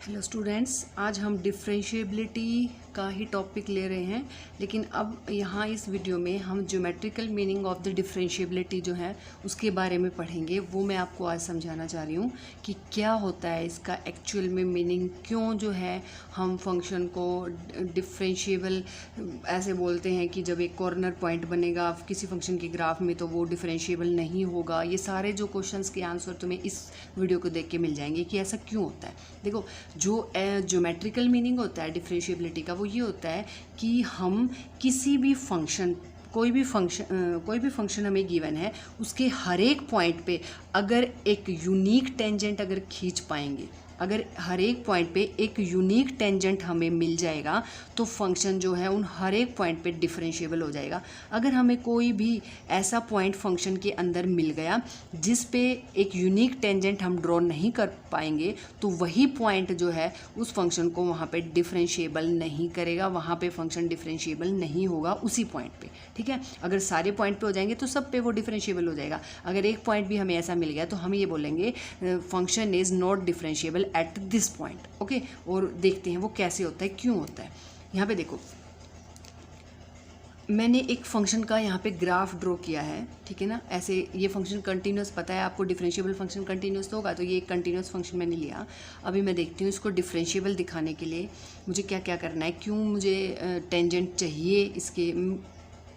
Hello students, आज हम differentiability का ही टॉपिक ले रहे हैं। लेकिन अब यहाँ इस वीडियो में हम geometrical meaning of the differentiability जो है उसके बारे में पढ़ेंगे। वो मैं आपको आज समझाना चाह रही हूँ कि क्या होता है इसका एक्चुअल में मीनिंग, क्यों जो है हम फंक्शन को डिफरेंशिएबल ऐसे बोलते हैं कि जब एक कॉर्नर पॉइंट बनेगा किसी फंक्शन के ग्राफ में तो वो डिफरेंशिएबल नहीं होगा। ये सारे जो क्वेश्चंस के आंसर तुम्हें इस वीडियो को देख के मिल जाएंगे कि ऐसा क्यों होता है। देखो, जो ज्योमेट्रिकल मीनिंग होता है डिफरेंशिएबिलिटी का वो ये होता है कि हम किसी भी फंक्शन कोई भी फंक्शन हमें गिवन है, उसके हर एक पॉइंट पे अगर एक यूनिक टेंजेंट अगर खींच पाएंगे, अगर हर एक पॉइंट पे एक यूनिक टेंजेंट हमें मिल जाएगा तो फंक्शन जो है उन हर एक पॉइंट पे डिफरेंशिएबल हो जाएगा। अगर हमें कोई भी ऐसा पॉइंट फंक्शन के अंदर मिल गया जिस पे एक यूनिक टेंजेंट हम ड्रॉ नहीं कर पाएंगे तो वही पॉइंट जो है उस फंक्शन को वहाँ पे डिफरेंशिएबल नहीं करेगा, वहाँ पे फंक्शन डिफरेंशिएबल नहीं होगा उसी पॉइंट पे। ठीक है, अगर सारे पॉइंट पे हो जाएंगे तो सब पे वो डिफरेंशिएबल हो जाएगा। अगर एक पॉइंट भी हमें ऐसा मिल गया तो हम ये बोलेंगे function is not differentiable at this point. Okay, और देखते हैं वो कैसे होता है, क्यों होता है। यहाँ पे देखो, मैंने एक फंक्शन का यहाँ पे ग्राफ ड्रॉ किया है। ठीक है ना, ऐसे ये फंक्शन कंटिन्यूस, पता है आपको डिफरेंशिएबल फंक्शन कंटिन्यूस तो होगा, तो ये एक कंटिन्यूस फंक्शन मैंने लिया। अभी मैं देखती हूँ इसको डिफरेंशिएबल दिखाने के लिए मुझे क्या क्या करना है, क्यों मुझे टेंजेंट चाहिए इसके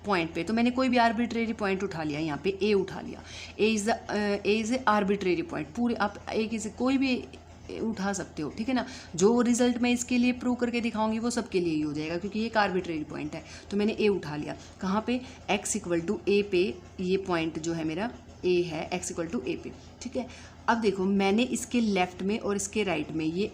पॉइंट पे। तो मैंने कोई भी आर्बिट्रेरी पॉइंट उठा लिया, यहाँ पे ए उठा लिया। A is a arbitrary point, पूरे आप एक से कोई भी उठा सकते हो। ठीक है ना, जो रिजल्ट मैं इसके लिए प्रूव करके दिखाऊंगी वो सबके लिए ही हो जाएगा क्योंकि ये एक आर्बिट्रेरी पॉइंट है। तो मैंने ए उठा लिया, कहाँ पे, x इक्वल टू ए पे। ये पॉइंट जो है मेरा ए है, x इक्वल टू ए पे। ठीक है, अब देखो मैंने इसके लेफ्ट में और इसके राइट में ये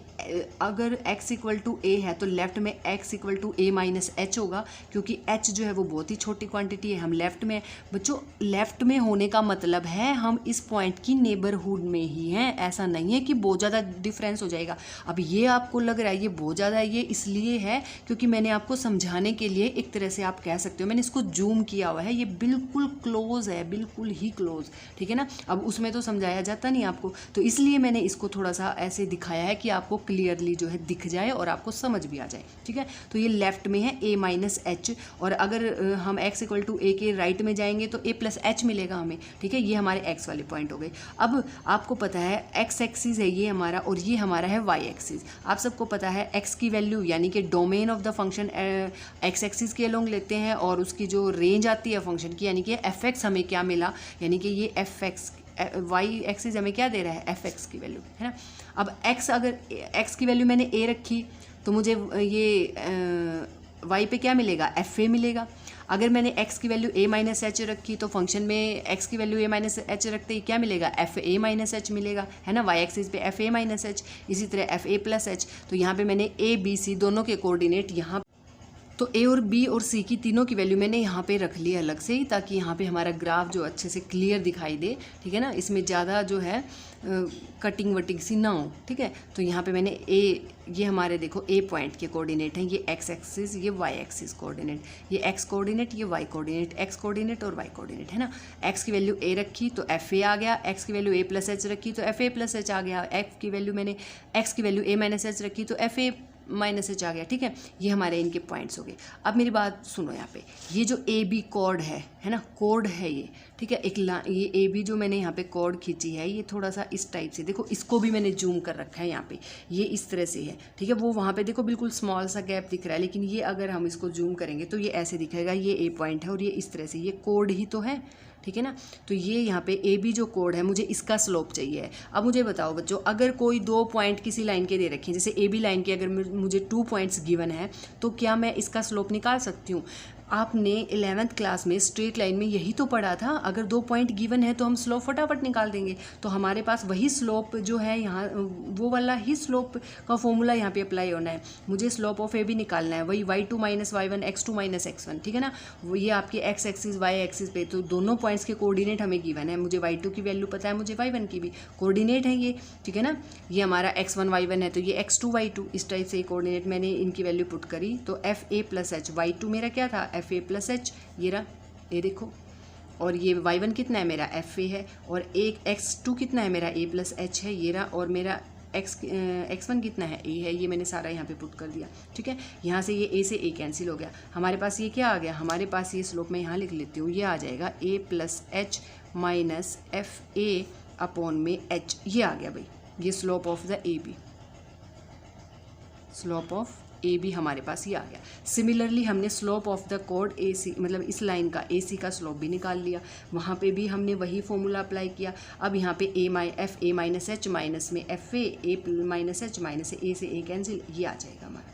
अगर x इक्वल टू ए है तो लेफ्ट में x equal to A minus H होगा, क्योंकि h जो है वो बहुत ही छोटी क्वांटिटी है, हम लेफ्ट में। बच्चों, लेफ्ट में होने का मतलब है हम इस पॉइंट की नेबरहुड में ही हैं, ऐसा नहीं है कि बहुत ज़्यादा डिफरेंस हो जाएगा। अब ये आपको लग रहा है ये बहुत ज़्यादा है, ये इसलिए है क्योंकि मैंने आपको समझाने के लिए, एक तरह से आप कह सकते हो, मैंने इसको जूम किया हुआ है। ये बिल्कुल क्लोज है, बिल्कुल ही क्लोज। ठीक है ना, अब उसमें तो समझाया जाता नहीं आपको, तो इसलिए मैंने इसको थोड़ा सा ऐसे दिखाया है कि आपको क्लियरली जो है दिख जाए और आपको समझ भी आ जाए। ठीक है, तो ये लेफ्ट में है a माइनस एच, और अगर हम x इक्वल टू ए के राइट में जाएंगे तो a प्लस एच मिलेगा हमें। ठीक है, ये हमारे x वाले पॉइंट हो गए। अब आपको पता है x एक्सिस है ये हमारा और ये हमारा है y एक्सिस। आप सबको पता है x की वैल्यू यानी कि domain of the function x axis के अलोंग लेते हैं और उसकी जो रेंज आती है फंक्शन की, यानी कि f(x) हमें क्या मिला, यानी कि ये f(x) वाई एक्सिस हमें क्या दे रहा है, एफ एक्स की वैल्यू, है ना। अब एक्स, अगर एक्स की वैल्यू मैंने ए रखी तो मुझे ये वाई पे क्या मिलेगा, एफ ए मिलेगा। अगर मैंने एक्स की वैल्यू ए माइनस एच रखी तो फंक्शन में एक्स की वैल्यू ए माइनस एच रखते ही क्या मिलेगा, एफ ए माइनस एच मिलेगा, है ना। वाई एक्सिस पे एफ ए माइनस एच, इसी तरह एफ ए प्लस एच। तो यहाँ पे मैंने ए बी सी दोनों के कोऑर्डिनेट यहाँ, तो ए और बी और सी की तीनों की वैल्यू मैंने यहाँ पे रख ली अलग से ही, ताकि यहाँ पे हमारा ग्राफ जो अच्छे से क्लियर दिखाई दे। ठीक है ना, इसमें ज़्यादा जो है कटिंग वटिंग सी ना हो। ठीक है, तो यहाँ पे मैंने ये हमारे देखो ए पॉइंट के कोऑर्डिनेट हैं, ये एक्स एक्सिस, ये वाई एक्सिस कोऑर्डिनेट, ये एक्स कोऑर्डिनेट, ये वाई कोऑर्डिनेट, एक्स कोऑर्डिनेट और वाई कोऑर्डिनेट, है ना। एक्स की वैल्यू ए रखी तो एफ ए आ गया, एक्स की वैल्यू ए प्लस एच रखी तो एफ ए प्लस एच आ गया, एक्स की वैल्यू ए माइनस एच रखी तो एफ ए माइनस एच आ गया। ठीक है, ये हमारे इनके पॉइंट्स हो गए। अब मेरी बात सुनो, यहाँ पे ये जो ए बी कॉर्ड है ना, कॉर्ड है ये। ठीक है, ये ए बी जो मैंने यहाँ पे कॉर्ड खींची है ये थोड़ा सा इस टाइप से, देखो इसको भी मैंने जूम कर रखा है यहाँ पे, ये इस तरह से है। ठीक है, वो वहाँ पे देखो बिल्कुल स्मॉल सा गैप दिख रहा है, लेकिन ये अगर हम इसको जूम करेंगे तो ये ऐसे दिखेगा, ये ए पॉइंट है और ये इस तरह से, ये कॉर्ड ही तो है। ठीक है ना, तो ये यहाँ पे ए बी जो कोड है मुझे इसका स्लोप चाहिए है। अब मुझे बताओ बच्चों, अगर कोई दो पॉइंट किसी लाइन के दे रखे हैं, जैसे ए बी लाइन के अगर मुझे 2 पॉइंट्स गिवन है तो क्या मैं इसका स्लोप निकाल सकती हूँ। आपने 11th क्लास में स्ट्रेट लाइन में यही तो पढ़ा था, अगर 2 पॉइंट गिवन है तो हम स्लोप फटाफट निकाल देंगे। तो हमारे पास वही स्लोप जो है यहाँ, वो वाला ही स्लोप का फॉर्मूला यहाँ पे अप्लाई होना है। मुझे स्लोप ऑफ ए भी निकालना है, वही y2 minus y1 x2 minus x1। ठीक है ना, वो ये आपके x एक्सिस y एक्सिस पे, तो दोनों पॉइंट्स के कोऑर्डिनेट हमें गिवन है। मुझे y2 की वैल्यू पता है, मुझे y1 की भी कोऑर्डिनेट है ये। ठीक है ना, ये हमारा x1 y1 है तो ये x2 y2, इस टाइप से कोऑर्डिनेट मैंने इनकी वैल्यू पुट करी। तो F A plus H, y2 मेरा क्या था, एफ ए प्लस एच, ये रहा, ये देखो। और ये y1 कितना है मेरा, एफ ए है, और एक x2 कितना है मेरा, ए प्लस एच है, ये रहा। और मेरा x1 कितना है, a है, ये मैंने सारा यहाँ पे पुट कर दिया, ठीक है। यहाँ से ये a से a कैंसिल हो गया, हमारे पास ये क्या आ गया, हमारे पास ये स्लोप मैं यहाँ लिख लेती हूँ, ये आ जाएगा a plus H minus F A upon में h, ये आ गया भाई, ये slope of the A B, slope of A B हमारे पास ये आ गया। सिमिलरली हमने स्लोप ऑफ द कोड ए सी, मतलब इस लाइन का ए सी का स्लोप भी निकाल लिया, वहाँ पे भी हमने वही फॉर्मूला अप्लाई किया। अब यहाँ पे F A minus H minus में F A minus H minus A से ए कैंसिल, ये आ जाएगा हमारा।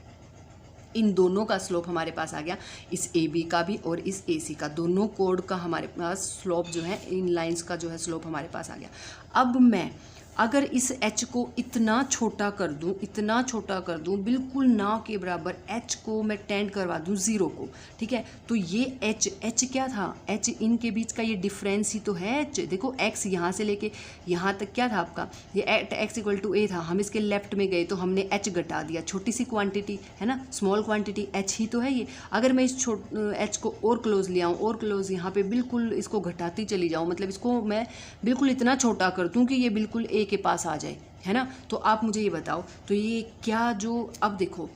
इन दोनों का स्लोप हमारे पास आ गया, इस ए बी का भी और इस ए सी का, दोनों कोड का हमारे पास स्लोप जो है, इन लाइंस का जो है स्लोप हमारे पास आ गया। अब मैं अगर इस h को इतना छोटा कर दूं, इतना छोटा कर दूं, बिल्कुल ना के बराबर h को मैं टेंड करवा दूं 0 को, ठीक है, तो ये h क्या था, h इनके बीच का ये डिफरेंस ही तो है h। देखो x यहाँ से लेके यहाँ तक क्या था आपका, ये at x equal to a था, हम इसके लेफ्ट में गए तो हमने h घटा दिया, छोटी सी क्वांटिटी है ना, स्मॉल क्वांटिटी h ही तो है ये। अगर मैं इस h को और क्लोज ले आऊँ, और क्लोज यहाँ पे बिल्कुल इसको घटाती चली जाऊँ, मतलब इसको मैं बिल्कुल इतना छोटा कर दूँ कि ये बिल्कुल a के पास आ जाए, है ना। तो आप मुझे ये बताओ, तो ये क्या, जो अब देखो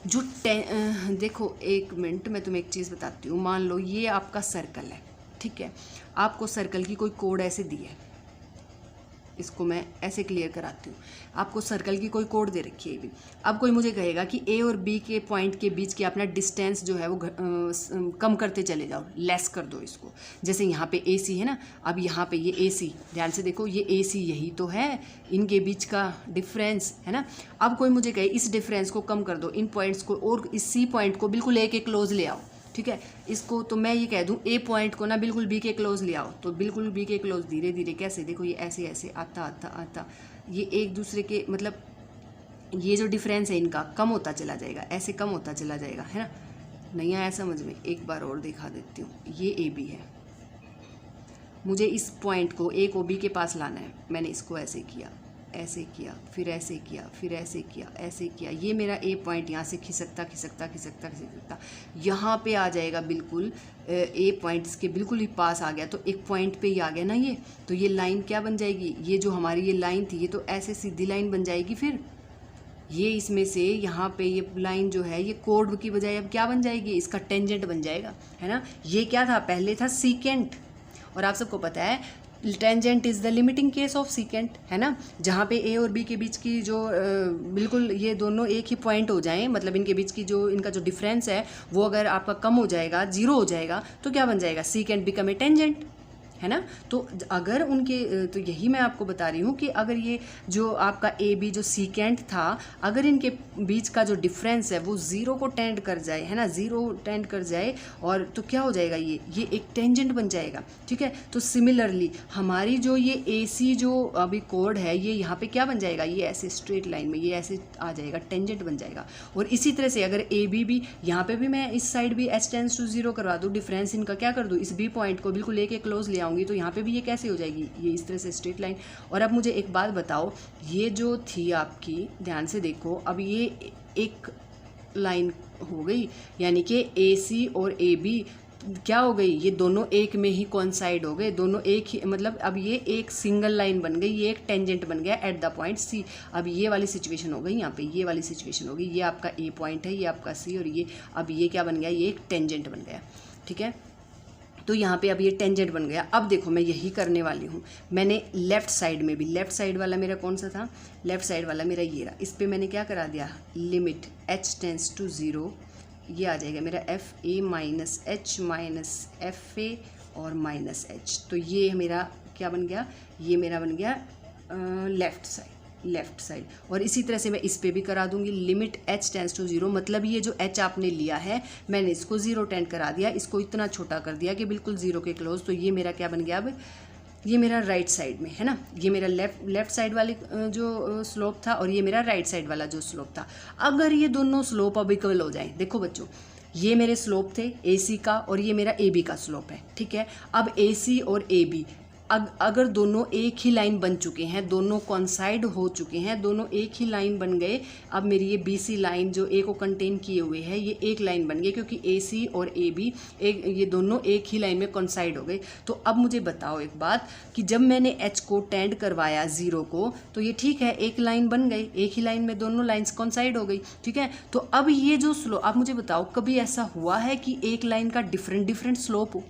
जो देखो एक मिनट, मैं तुम्हें एक चीज़ बताती हूँ। मान लो ये आपका सर्कल है, ठीक है, आपको सर्कल की कोई कोड ऐसे दी है, इसको मैं ऐसे क्लियर कराती हूँ। आपको सर्कल की कोई कोड दे रखी है भी, अब कोई मुझे कहेगा कि ए और बी के पॉइंट के बीच की अपना डिस्टेंस जो है वो कम करते चले जाओ, लेस कर दो इसको। जैसे यहाँ पे ए सी है ना, अब यहाँ पे ये ए सी, ध्यान से देखो, ये ए सी यही तो है, इनके बीच का डिफरेंस है ना। अब कोई मुझे कहे इस डिफरेंस को कम कर दो, इन पॉइंट्स को और इस सी पॉइंट को बिल्कुल ए के क्लोज ले आओ, ठीक है, इसको तो मैं ये कह दूं ए पॉइंट को ना बिल्कुल बी के क्लोज ले आओ, तो बिल्कुल बी के क्लोज धीरे धीरे कैसे, देखो ये ऐसे ऐसे आता आता आता, ये एक दूसरे के मतलब ये जो डिफरेंस है इनका कम होता चला जाएगा, ऐसे कम होता चला जाएगा, है ना। नहीं आया समझ में, एक बार और दिखा देती हूँ। ये ए बी है, मुझे इस पॉइंट को ए को बी के पास लाना है, मैंने इसको ऐसे किया, ऐसे किया, फिर ऐसे किया, फिर ऐसे किया, ऐसे किया, ये मेरा ए पॉइंट यहाँ से खिसकता खिसकता खिसकता खिसकता यहाँ पे आ जाएगा, बिल्कुल ए पॉइंट इसके बिल्कुल ही पास आ गया, तो एक पॉइंट पे ही आ गया ना ये, तो ये लाइन क्या बन जाएगी, ये जो हमारी ये लाइन थी ये तो ऐसे सीधी लाइन बन जाएगी, फिर ये इसमें से यहाँ पे ये लाइन जो है ये कोड की बजाय अब क्या बन जाएगी, इसका टेंजेंट बन जाएगा, है ना। ये क्या था, पहले था सीकेंट, और आप सबको पता है tangent is the limiting case of secant, है ना, जहाँ पे ए और बी के बीच की जो बिल्कुल ये दोनों एक ही पॉइंट हो जाएं, मतलब इनके बीच की जो इनका जो डिफरेंस है वो अगर आपका कम हो जाएगा, 0 हो जाएगा, तो क्या बन जाएगा, सीकेंट बिकम ए टेंजेंट, है ना। तो अगर उनके, तो यही मैं आपको बता रही हूँ कि अगर ये जो आपका ए बी जो सीकेंट था, अगर इनके बीच का जो डिफरेंस है वो 0 को टेंड कर जाए, है ना, 0 टेंड कर जाए, और तो क्या हो जाएगा, ये एक टेंजेंट बन जाएगा, ठीक है। तो सिमिलरली हमारी जो ये ए सी जो अभी कोड है, ये यहाँ पे क्या बन जाएगा, ये ऐसे स्ट्रेट लाइन में ये ऐसे आ जाएगा, टेंजेंट बन जाएगा। और इसी तरह से अगर ए बी भी यहाँ पे भी मैं इस साइड भी एच टेंस टू 0 करवा दूँ, डिफरेंस इनका क्या कर दूँ, इस बी पॉइंट को बिल्कुल ए के क्लोज ले आऊँगी, तो यहाँ पे भी ये कैसे हो जाएगी, ये इस तरह से स्ट्रेट लाइन। और अब मुझे एक बात बताओ, ये जो थी आपकी, ध्यान से देखो, अब ये एक लाइन हो गई, यानी कि ए सी और ए बी क्या हो गई, ये दोनों एक में ही कॉन्साइड हो गए, दोनों एक ही, मतलब अब ये एक सिंगल लाइन बन गई, ये एक टेंजेंट बन गया एट द पॉइंट सी। अब ये वाली सिचुएशन हो गई, यहाँ पे ये वाली सिचुएशन हो गई, ये आपका ए पॉइंट है, ये आपका सी, और ये अब ये क्या बन गया, ये एक टेंजेंट बन गया, ठीक है। तो यहाँ पे अब ये टेंजेंट बन गया। अब देखो मैं यही करने वाली हूँ, मैंने लेफ़्ट साइड में भी, लेफ़्ट साइड वाला मेरा कौन सा था, लेफ़्ट साइड वाला मेरा ये रहा, इस पर मैंने क्या करा दिया, लिमिट h टेंस टू 0, ये आ जाएगा मेरा F A minus H minus F ए और माइनस एच, तो ये मेरा क्या बन गया, ये मेरा बन गया लेफ़्ट साइड, लेफ़्ट साइड। और इसी तरह से मैं इस पे भी करा दूंगी, लिमिट h टेंस टू 0, मतलब ये जो h आपने लिया है मैंने इसको 0 टेंड करा दिया, इसको इतना छोटा कर दिया कि बिल्कुल 0 के क्लोज, तो ये मेरा क्या बन गया, अब ये मेरा राइट साइड में, है ना, ये मेरा लेफ्ट साइड वाली जो स्लोप था, और ये मेरा राइट साइड वाला जो स्लोप था। अगर ये दोनों स्लोप अब इक्वल हो जाए, देखो बच्चों, ये मेरे स्लोप थे ए सी का, और ये मेरा ए बी का स्लोप है, ठीक है। अब ए सी और ए बी अगर दोनों एक ही लाइन बन चुके हैं, दोनों कॉन्साइड हो चुके हैं, दोनों एक ही लाइन बन गए, अब मेरी ये BC लाइन जो A को कंटेन किए हुए है ये एक लाइन बन गई, क्योंकि AC और AB ये दोनों एक ही लाइन में कॉन्साइड हो गए। तो अब मुझे बताओ एक बात कि जब मैंने H को टेंड करवाया 0 को, तो ये ठीक है, एक लाइन बन गई, एक ही लाइन में दोनों लाइन्स कॉन्साइड हो गई, ठीक है। तो अब ये जो स्लोप, आप मुझे बताओ कभी ऐसा हुआ है कि एक लाइन का डिफरेंट स्लोप हो?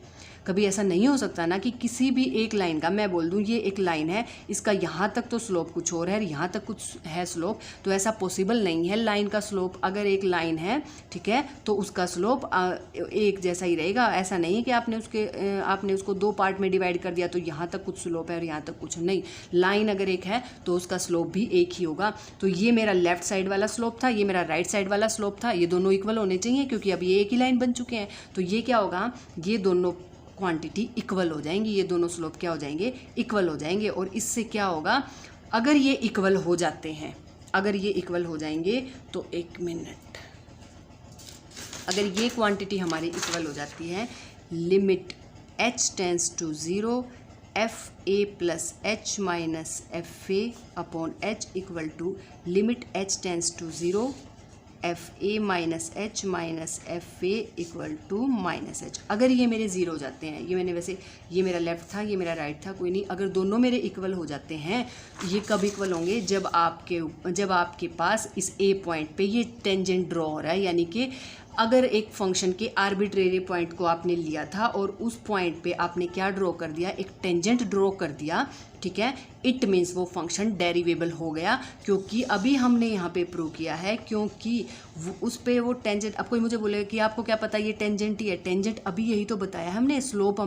कभी ऐसा नहीं हो सकता ना कि किसी भी एक लाइन का, मैं बोल दूं ये एक लाइन है, इसका यहाँ तक तो स्लोप कुछ और है, यहाँ तक कुछ है स्लोप, तो ऐसा पॉसिबल नहीं है। लाइन का स्लोप, अगर एक लाइन है, ठीक है, तो उसका स्लोप एक जैसा ही रहेगा। ऐसा नहीं है कि आपने उसको 2 पार्ट में डिवाइड कर दिया तो यहाँ तक कुछ स्लोप है और यहाँ तक कुछ नहीं। लाइन अगर एक है तो उसका स्लोप भी एक ही होगा। तो ये मेरा लेफ्ट साइड वाला स्लोप था, ये मेरा राइट साइड वाला स्लोप था, ये दोनों इक्वल होने चाहिए क्योंकि अब ये एक ही लाइन बन चुके हैं। तो ये क्या होगा, ये दोनों क्वांटिटी इक्वल हो जाएंगी, ये दोनों स्लोप क्या हो जाएंगे, इक्वल हो जाएंगे। और इससे क्या होगा, अगर ये इक्वल हो जाते हैं, अगर ये इक्वल हो जाएंगे तो एक मिनट, अगर ये क्वांटिटी हमारी इक्वल हो जाती है, limit h tends to 0 FA plus H minus FA upon H equal to limit h tends to 0 FA minus H minus FA equal to minus H। अगर ये मेरे 0 हो जाते हैं, ये मैंने वैसे, ये मेरा लेफ्ट था, ये मेरा राइट था, कोई नहीं, अगर दोनों मेरे इक्वल हो जाते हैं, ये कब इक्वल होंगे, जब आपके पास इस A पॉइंट पे ये टेंजेंट ड्रॉ हो रहा है। यानी कि अगर एक फंक्शन के आर्बिट्रेरी पॉइंट को आपने लिया था और उस पॉइंट पे आपने क्या ड्रॉ कर दिया, एक टेंजेंट ड्रॉ कर दिया, ठीक है, इट मीन्स वो फंक्शन डेरिवेबल हो गया। क्योंकि अभी हमने यहाँ पे प्रूव किया है, क्योंकि उस पे वो टेंजेंट, अब कोई मुझे बोलेगा कि आपको क्या पता ये टेंजेंट ही है, टेंजेंट अभी यही तो बताया हमने। स्लोप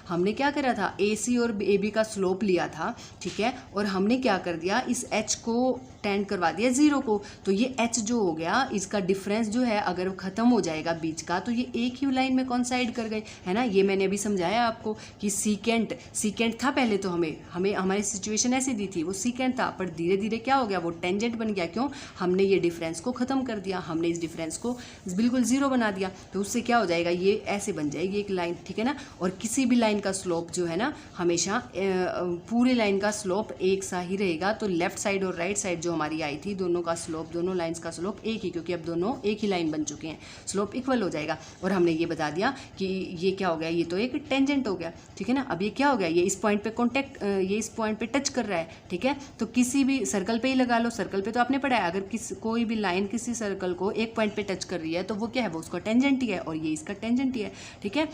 हमने क्या करा था, AC और AB का स्लोप लिया था, ठीक है, और हमने क्या कर दिया, इस H को टेंड करवा दिया 0 को। तो ये H जो हो गया, इसका डिफरेंस जो है अगर वो खत्म हो जाएगा बीच का, तो ये एक ही लाइन में कॉन्साइड कर गए, है ना। ये मैंने अभी समझाया आपको कि सीकेंट था पहले, तो हमें हमारी सिचुएशन ऐसे दी थी, वो सीकेंट था, पर धीरे धीरे क्या हो गया, वो टेंजेंट बन गया। क्यों, हमने ये डिफरेंस को खत्म कर दिया, हमने इस डिफरेंस को बिल्कुल 0 बना दिया। तो उससे क्या हो जाएगा, ये ऐसे बन जाएगी एक लाइन, ठीक है ना। और किसी भी लाइन का स्लोप जो है ना, हमेशा पूरी लाइन का स्लोप एक सा ही रहेगा। तो लेफ्ट साइड और राइट साइड जो हमारी आई थी, दोनों का स्लोप, दोनों लाइंस का स्लोप एक ही, क्योंकि अब दोनों एक ही लाइन बन चुके हैं, स्लोप इक्वल हो जाएगा। और हमने ये बता दिया कि ये क्या हो गया, ये तो एक टेंजेंट हो गया, ठीक है ना। अब ये क्या हो गया, ये इस पॉइंट पे ये इस पॉइंट पे टच कर रहा है, ठीक है। तो किसी भी सर्कल पे ही लगा लो, सर्कल पे तो आपने पढ़ा है, अगर कोई भी लाइन किसी सर्कल को एक पॉइंट पे टच कर रही है तो वो क्या है, वो उसका टेंजेंट ही है, और ये इसका टेंजेंट ही है, ठीक है।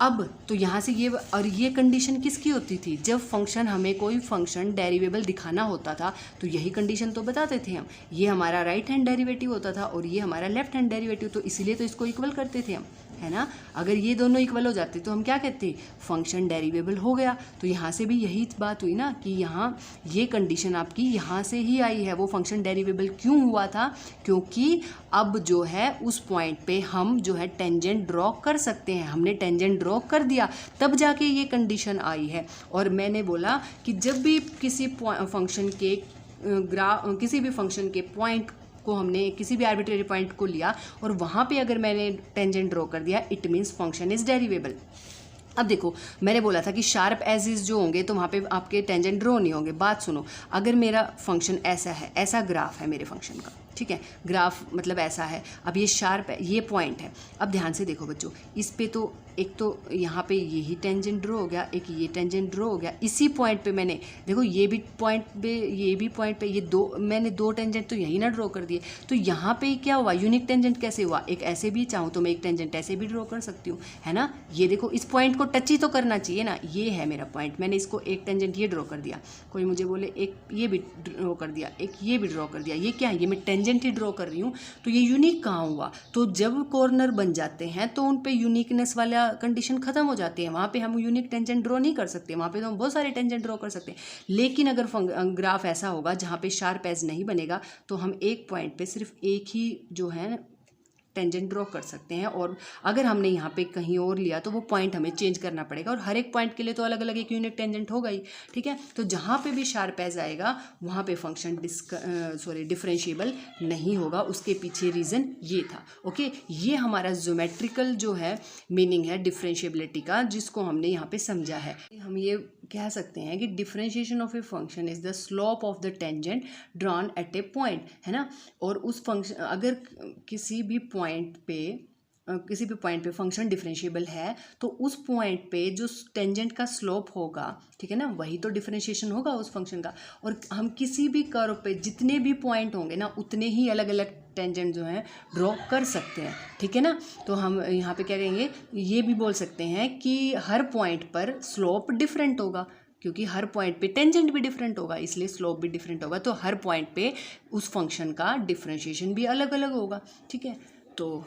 अब तो यहाँ से ये, और ये कंडीशन किसकी होती थी, जब फंक्शन, हमें कोई फंक्शन डेरिवेबल दिखाना होता था, तो यही कंडीशन तो बताते थे हम। ये हमारा राइट हैंड डेरिवेटिव होता था और ये हमारा लेफ्ट हैंड डेरिवेटिव, तो इसीलिए तो इसको इक्वल करते थे हम, है ना। अगर ये दोनों इक्वल हो जाते तो हम क्या कहते, फंक्शन डेरिवेबल हो गया। तो यहाँ से भी यही बात हुई ना कि यहाँ ये कंडीशन आपकी यहाँ से ही आई है। वो फंक्शन डेरिवेबल क्यों हुआ था, क्योंकि अब जो है उस पॉइंट पे हम जो है टेंजेंट ड्रॉ कर सकते हैं, हमने टेंजेंट ड्रॉ कर दिया, तब जाके ये कंडीशन आई है। और मैंने बोला कि जब भी किसी फंक्शन के किसी भी फंक्शन के पॉइंट को, हमने किसी भी आर्बिट्रेरी पॉइंट को लिया और वहाँ पे अगर मैंने टेंजेंट ड्रॉ कर दिया, इट मीन्स फंक्शन इज डेरिवेबल। अब देखो, मैंने बोला था कि शार्प एजेस जो होंगे तो वहाँ पे आपके टेंजेंट ड्रॉ नहीं होंगे। बात सुनो, अगर मेरा फंक्शन ऐसा है, ऐसा ग्राफ है मेरे फंक्शन का, ठीक है, ग्राफ मतलब ऐसा है, अब ये शार्प है, ये पॉइंट है। अब ध्यान से देखो बच्चों, इस पे तो एक तो यहाँ पे यही टेंजेंट ड्रॉ हो गया, एक ये टेंजेंट ड्रॉ हो गया, इसी पॉइंट पे मैंने देखो ये भी पॉइंट पे, ये भी पॉइंट पे, ये मैंने दो टेंजेंट तो यही ना ड्रॉ कर दिए। तो यहाँ पे क्या हुआ, यूनिक टेंजेंट कैसे हुआ, एक ऐसे भी चाहूँ तो मैं एक टेंजेंट ऐसे भी ड्रॉ कर सकती हूँ, है ना। ये देखो, इस पॉइंट को टच ही तो करना चाहिए ना, ये है मेरा पॉइंट, मैंने इसको एक टेंजेंट ये ड्रॉ कर दिया, कोई मुझे बोले एक ये भी ड्रॉ कर दिया, एक ये भी ड्रॉ कर दिया, ये क्या है, ये मैं टेंजेंट ही ड्रॉ कर रही हूँ। तो ये यूनिक कहाँ हुआ, तो जब कॉर्नर बन जाते हैं तो उन पे यूनिकनेस वाला कंडीशन खत्म हो जाती है, वहाँ पे हम यूनिक टेंजेंट ड्रॉ नहीं कर सकते, वहाँ पे तो हम बहुत सारे टेंजेंट ड्रॉ कर सकते हैं। लेकिन अगर ग्राफ ऐसा होगा जहाँ पे शार्प एज नहीं बनेगा, तो हम एक पॉइंट पे सिर्फ एक ही जो है टेंजेंट ड्रॉ कर सकते हैं। और अगर हमने यहाँ पे कहीं और लिया तो वो पॉइंट हमें चेंज करना पड़ेगा, और हर एक पॉइंट के लिए तो अलग अलग एक यूनिक टेंजेंट होगा ही, ठीक है। तो जहाँ पे भी शार्प एज आएगा वहाँ पे फंक्शन डिफरेंशिएबल नहीं होगा। उसके पीछे रीज़न ये था। ओके, ये हमारा ज्योमेट्रिकल जो है मीनिंग है डिफरेंशिएबिलिटी का, जिसको हमने यहाँ पे समझा है। हम ये कह सकते हैं कि differentiation of a function is the slope of the tangent drawn at A point, है ना। और उस फंक्शन अगर किसी भी पॉइंट पे फंक्शन डिफरेंशिएबल है तो उस पॉइंट पे जो टेंजेंट का स्लोप होगा, ठीक है ना, वही तो डिफरेंशिएशन होगा उस फंक्शन का। और हम किसी भी कर्व पे जितने भी पॉइंट होंगे ना उतने ही अलग अलग टेंजेंट जो हैं ड्रॉ कर सकते हैं, ठीक है ना। तो हम यहाँ पे क्या कहेंगे, ये भी बोल सकते हैं कि हर पॉइंट पर स्लोप डिफरेंट होगा, क्योंकि हर पॉइंट पे टेंजेंट भी डिफरेंट होगा, इसलिए स्लोप भी डिफरेंट होगा। तो हर पॉइंट पे उस फंक्शन का डिफरेंशिएशन भी अलग अलग होगा, ठीक है। तो